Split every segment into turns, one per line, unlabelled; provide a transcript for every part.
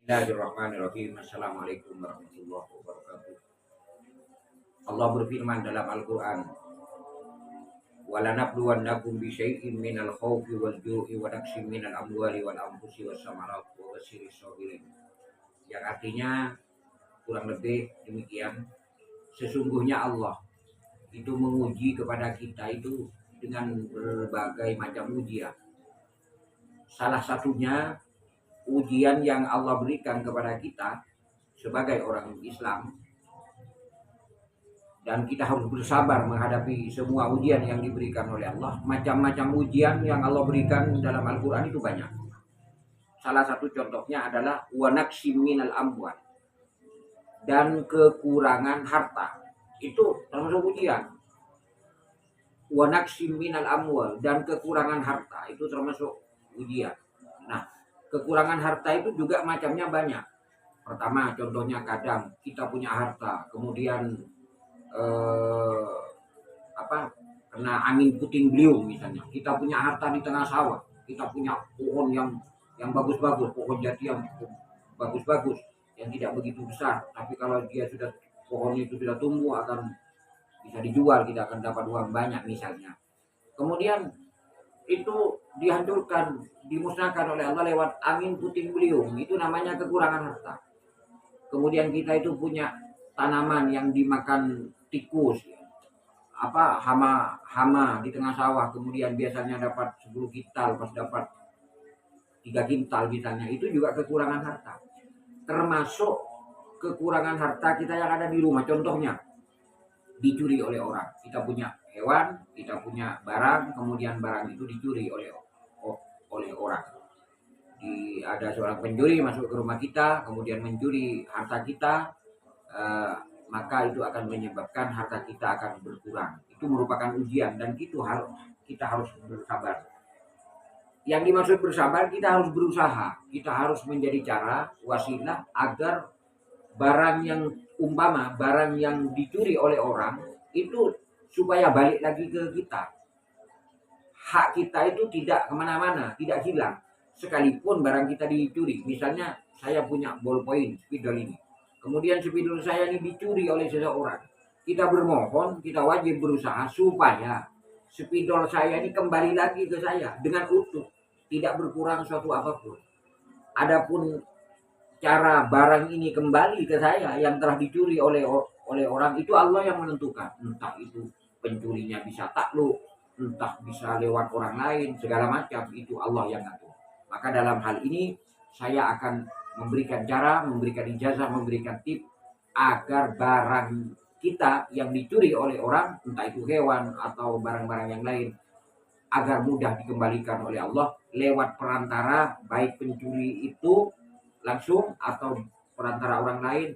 Bismillahirrahmanirrahim. Assalamualaikum warahmatullahi wabarakatuh. Allah berfirman dalam Al-Quran, "Walanabluwannakum bisyai'in minal khawfi wal ju'i wa naqsin minal amwali wal anfusi was samarat wa basyiris sabirin." Yang artinya kurang lebih demikian, sesungguhnya Allah itu menguji kepada kita itu dengan berbagai macam ujian. Salah satunya ujian yang Allah berikan kepada kita sebagai orang Islam, dan kita harus bersabar menghadapi semua ujian yang diberikan oleh Allah. Macam-macam ujian yang Allah berikan dalam Al-Quran itu banyak. Salah satu contohnya adalah wa naqsim minal amwal, dan kekurangan harta. Itu termasuk ujian. Wa naqsim minal amwal, dan kekurangan harta itu termasuk ujian. Nah, kekurangan harta itu juga macamnya banyak. Pertama, contohnya kadang kita punya harta, kemudian kena angin puting beliung misalnya. Kita punya harta di tengah sawah, kita punya pohon yang bagus-bagus, pohon jati yang bagus-bagus, yang tidak begitu besar, tapi kalau dia sudah, pohon itu sudah tumbuh, akan bisa dijual, kita akan dapat uang banyak misalnya. Kemudian itu dihancurkan, dimusnahkan oleh Allah lewat angin puting beliung, itu namanya kekurangan harta. Kemudian kita itu punya tanaman yang dimakan tikus, hama di tengah sawah, kemudian biasanya dapat 10 kintal, pas dapat 3 kintal misalnya, itu juga kekurangan harta. Termasuk kekurangan harta kita yang ada di rumah, contohnya dicuri oleh orang. Kita punya hewan, kita punya barang, kemudian barang itu dicuri oleh orang. Ada seorang pencuri masuk ke rumah kita, kemudian mencuri harta kita, maka itu akan menyebabkan harta kita akan berkurang. Itu merupakan ujian, dan kita harus bersabar. Yang dimaksud bersabar, kita harus berusaha, kita harus menjadi cara, wasilah agar barang yang dicuri oleh orang itu supaya balik lagi ke kita. Hak kita itu tidak kemana-mana, tidak hilang. Sekalipun barang kita dicuri, misalnya saya punya ballpoint spidol ini, kemudian spidol saya ini dicuri oleh seseorang. Kita bermohon, kita wajib berusaha supaya spidol saya ini kembali lagi ke saya dengan utuh, tidak berkurang suatu apapun. Adapun cara barang ini kembali ke saya yang telah dicuri oleh orang, itu Allah yang menentukan. Entah itu pencurinya bisa takluk, entah bisa lewat orang lain, segala macam, itu Allah yang ngatur. Maka dalam hal ini saya akan memberikan cara, memberikan ijazah, memberikan tip agar barang kita yang dicuri oleh orang, entah itu hewan atau barang-barang yang lain, agar mudah dikembalikan oleh Allah lewat perantara, baik pencuri itu langsung atau perantara orang lain,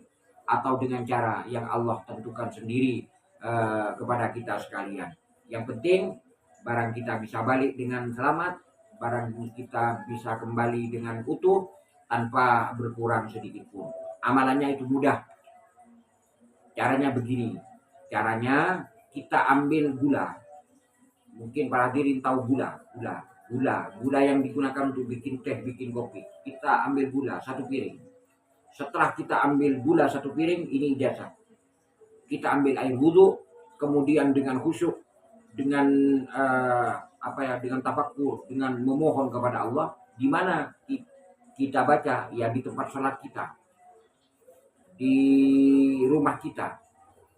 atau dengan cara yang Allah tentukan sendiri kepada kita sekalian. Yang penting barang kita bisa balik dengan selamat, barang kita bisa kembali dengan utuh tanpa berkurang sedikit pun. Amalannya itu mudah. Caranya begini. Caranya kita ambil gula. Mungkin para hadirin tahu gula yang digunakan untuk bikin teh, bikin kopi. Kita ambil gula 1 piring. Setelah kita ambil gula 1 piring, ini ijazah. Kita ambil air wudhu, kemudian dengan khusyuk, dengan dengan tafakkur, dengan memohon kepada Allah. Di mana kita baca? Ya di tempat sholat kita, di rumah kita.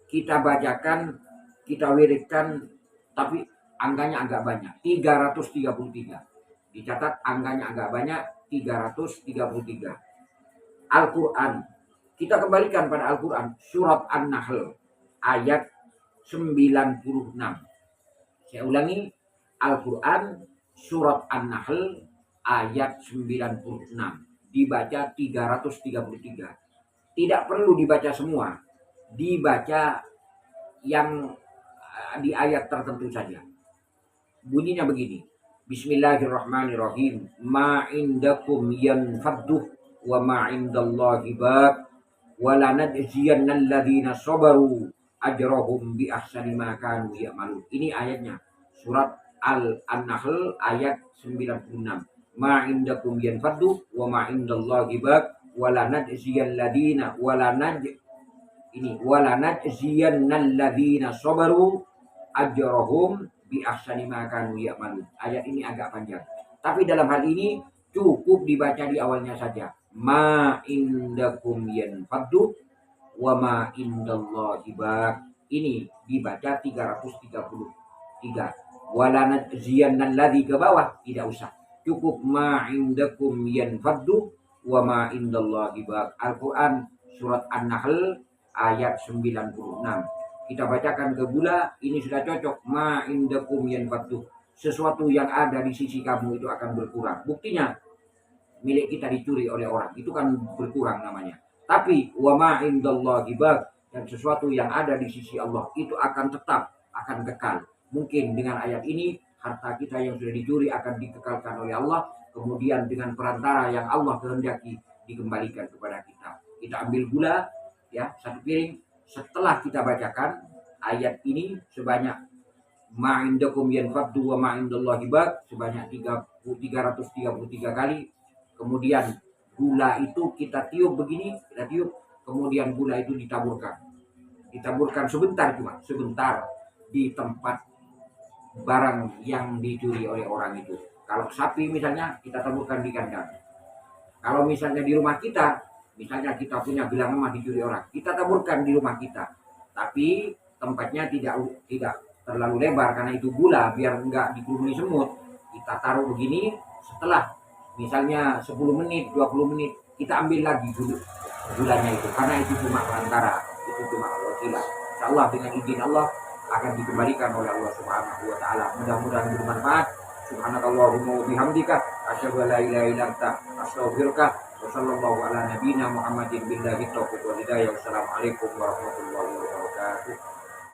Kita bacakan, kita wiridkan, tapi angkanya agak banyak, 333. Dicatat angkanya agak banyak, 333. Al-Quran, kita kembalikan pada Al-Quran, surat An-Nahl ayat 96. Saya ulangi, Al-Quran surat An-Nahl ayat 96, dibaca 333. Tidak perlu dibaca semua, dibaca yang di ayat tertentu saja. Bunyinya begini, Bismillahirrahmanirrahim. Ma indakum yanfadduh wa ma indallahi baq wa lanajziyannal ladzina sabaru ajrahum bi ahsani ma kanu ya'malun. Ini ayatnya, surat An-Nahl ayat 96. Ma indakum yanfadduh wa ma indallahi baq walanajziyannal ladzina sabaru ajrahum bi ahsani ma kanu ya'malun. Ayat ini agak panjang. Tapi dalam hal ini cukup dibaca di awalnya saja. Ma indakum yanfaddu wa ma indallahi baq. Ini dibaca 333. Walanajziyannal ladzi ke bawah tidak usah. Cukup ma indakum yanfaddu wa ma indallahi baq. Al-Qur'an surat An-Nahl ayat 96. Kita bacakan ke gula, ini sudah cocok. Ma indakum yanfaddu. Sesuatu yang ada di sisi kamu itu akan berkurang. Buktinya milik kita dicuri oleh orang, itu kan berkurang namanya. Tapi wa ma indallahi baq, dan sesuatu yang ada di sisi Allah itu akan tetap, akan kekal. Mungkin dengan ayat ini harta kita yang sudah dicuri akan dikekalkan oleh Allah, kemudian dengan perantara yang Allah kehendaki dikembalikan kepada kita. Kita ambil gula ya, 1 piring. Setelah kita bacakan ayat ini sebanyak ma indakum yanfaddu wa ma indallahi baq sebanyak 333 kali. Kemudian gula itu kita tiup begini, kita tiup, kemudian gula itu ditaburkan sebentar di tempat barang yang dicuri oleh orang itu. Kalau sapi misalnya kita taburkan di kandang. Kalau misalnya di rumah kita, misalnya kita punya gelang emas dicuri orang, kita taburkan di rumah kita. Tapi tempatnya tidak terlalu lebar karena itu gula, biar enggak dikerumuni semut. Kita taruh begini, setelah misalnya 10 menit, 20 menit, kita ambil lagi dulu gulanya itu, karena itu cuma perantara, itu cuma wasilah. Insyaallah dengan izin Allah akan dikembalikan oleh Allah Subhanahu wa taala. Mudah-mudahan bermanfaat. Subhanakallahumma wa bihamdika asyhadu an la ilaha illa anta astaghfiruka wa sallallahu ala nabiyyina Muhammadin billahi taufiq wal hidayah. Wassalamualaikum warahmatullahi wabarakatuh.